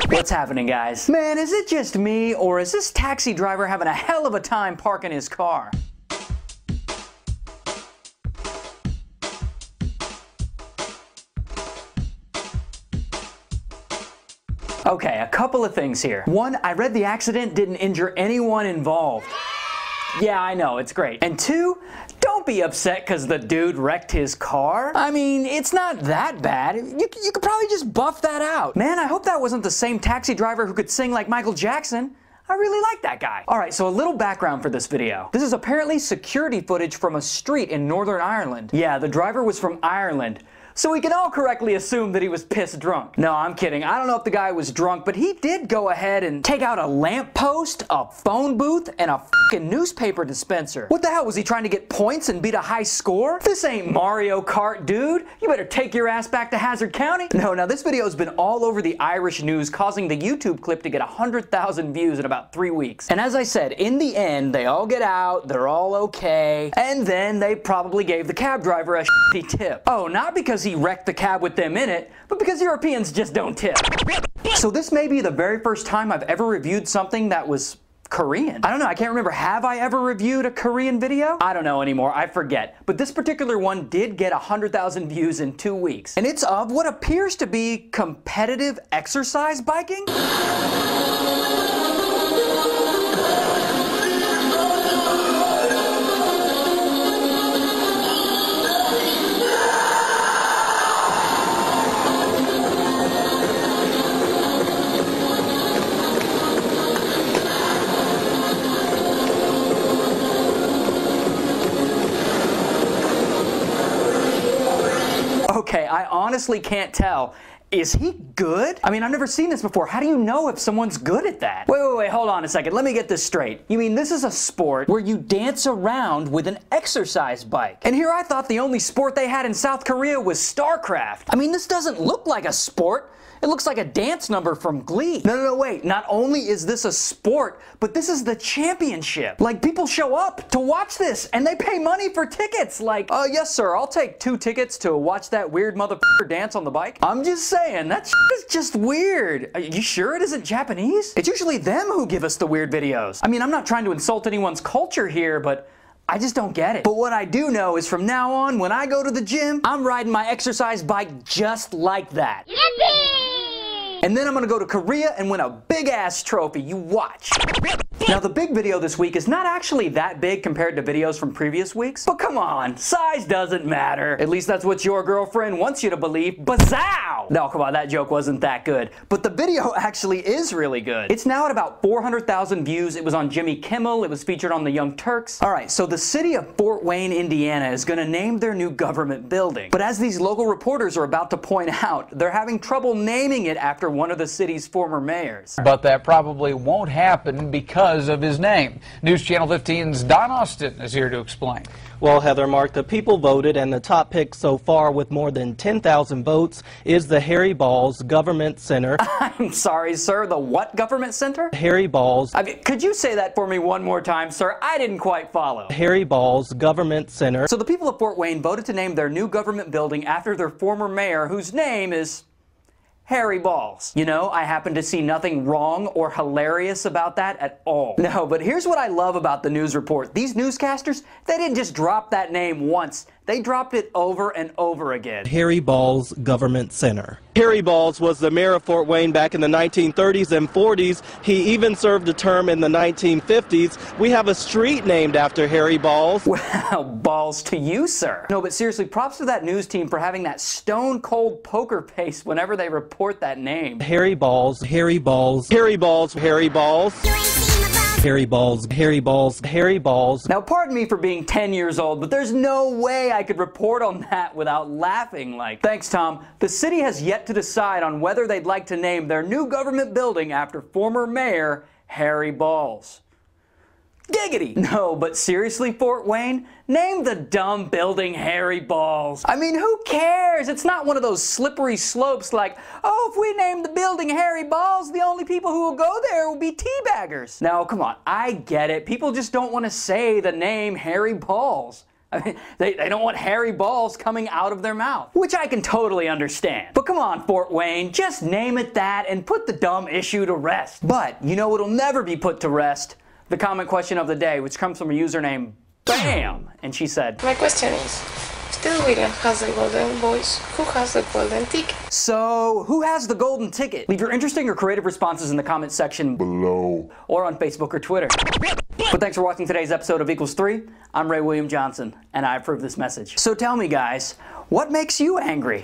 What's happening, guys? Man, is it just me, or is this taxi driver having a hell of a time parking his car? Okay, a couple of things here. One, I read the accident didn't injure anyone involved. Yeah, I know, it's great. And two, don't be upset because the dude wrecked his car. I mean, it's not that bad. You could probably just buff that out. Man, I hope that wasn't the same taxi driver who could sing like Michael Jackson. I really like that guy. Alright, so a little background for this video. This is apparently security footage from a street in Northern Ireland. Yeah, the driver was from Ireland. So we can all correctly assume that he was pissed drunk. No, I'm kidding. I don't know if the guy was drunk, but he did go ahead and take out a lamppost, a phone booth, and a fucking newspaper dispenser. What the hell? Was he trying to get points and beat a high score? This ain't Mario Kart, dude. You better take your ass back to Hazard County. No, now this video has been all over the Irish news, causing the YouTube clip to get 100,000 views in about 3 weeks. And as I said, in the end, they all get out, they're all okay, and then they probably gave the cab driver a shitty tip. Oh, not because he wrecked the cab with them in it, but because Europeans just don't tip. So this may be the very first time I've ever reviewed something that was Korean. I don't know, I can't remember. Have I ever reviewed a Korean video? I don't know anymore, I forget. But this particular one did get 100,000 views in 2 weeks. And it's of what appears to be competitive exercise biking? Okay, I honestly can't tell. Is he good? I mean, I've never seen this before. How do you know if someone's good at that? Wait, hold on a second. Let me get this straight. You mean this is a sport where you dance around with an exercise bike? And here I thought the only sport they had in South Korea was StarCraft. I mean, this doesn't look like a sport. It looks like a dance number from Glee. No, wait. Not only is this a sport, but this is the championship. Like, people show up to watch this, and they pay money for tickets. Like, yes, sir, I'll take 2 tickets to watch that weird motherfucker dance on the bike. I'm just saying, that shit is just weird. Are you sure it isn't Japanese? It's usually them who give us the weird videos. I mean, I'm not trying to insult anyone's culture here, but I just don't get it. But what I do know is from now on, when I go to the gym, I'm riding my exercise bike just like that. Yippee! And then I'm gonna go to Korea and win a big ass trophy. You watch. Now the big video this week is not actually that big compared to videos from previous weeks, but come on, size doesn't matter. At least that's what your girlfriend wants you to believe. Bazow! No, come on, that joke wasn't that good. But the video actually is really good. It's now at about 400,000 views. It was on Jimmy Kimmel. It was featured on the Young Turks. Alright, so the city of Fort Wayne, Indiana is gonna name their new government building. But as these local reporters are about to point out, they're having trouble naming it after one of the city's former mayors. But that probably won't happen because of his name. News Channel 15's Don Austin is here to explain. Well, Heather, Mark, the people voted, and the top pick so far with more than 10,000 votes is the Harry Baals Government Center. I'm sorry, sir, the what government center? Harry Baals. Could you say that for me one more time, sir? I didn't quite follow. Harry Baals Government Center. So the people of Fort Wayne voted to name their new government building after their former mayor, whose name is Harry Baals. You know, I happen to see nothing wrong or hilarious about that at all. No, but here's what I love about the news report. These newscasters, they didn't just drop that name once. They dropped it over and over again. Harry Baals Government Center. Harry Baals was the mayor of Fort Wayne back in the 1930s and 40s. He even served a term in the 1950s. We have a street named after Harry Baals. Well, balls to you, sir. No, but seriously, props to that news team for having that stone-cold poker face whenever they report that name. Harry Baals, Harry Baals, Harry Baals, Harry Baals. Harry Baals, Harry Baals, Harry Baals. Now, pardon me for being 10 years old, but there's no way I could report on that without laughing like. Thanks, Tom. The city has yet to decide on whether they'd like to name their new government building after former mayor Harry Baals. Giggity! No, but seriously, Fort Wayne? Name the dumb building Harry Baals. I mean, who cares? It's not one of those slippery slopes like, oh, if we name the building Harry Baals, the only people who will go there will be teabaggers. Now, come on, I get it. People just don't want to say the name Harry Baals. I mean, they don't want hairy balls coming out of their mouth, which I can totally understand. But come on, Fort Wayne, just name it that and put the dumb issue to rest. But you know what'll never be put to rest? The comment question of the day, which comes from a username BAM, and she said, my question is, still William has the golden voice, who has the golden ticket? So, who has the golden ticket? Leave your interesting or creative responses in the comment section below, or on Facebook or Twitter. But thanks for watching today's episode of Equals 3. I'm Ray William Johnson, and I approve this message. So tell me, guys, what makes you angry?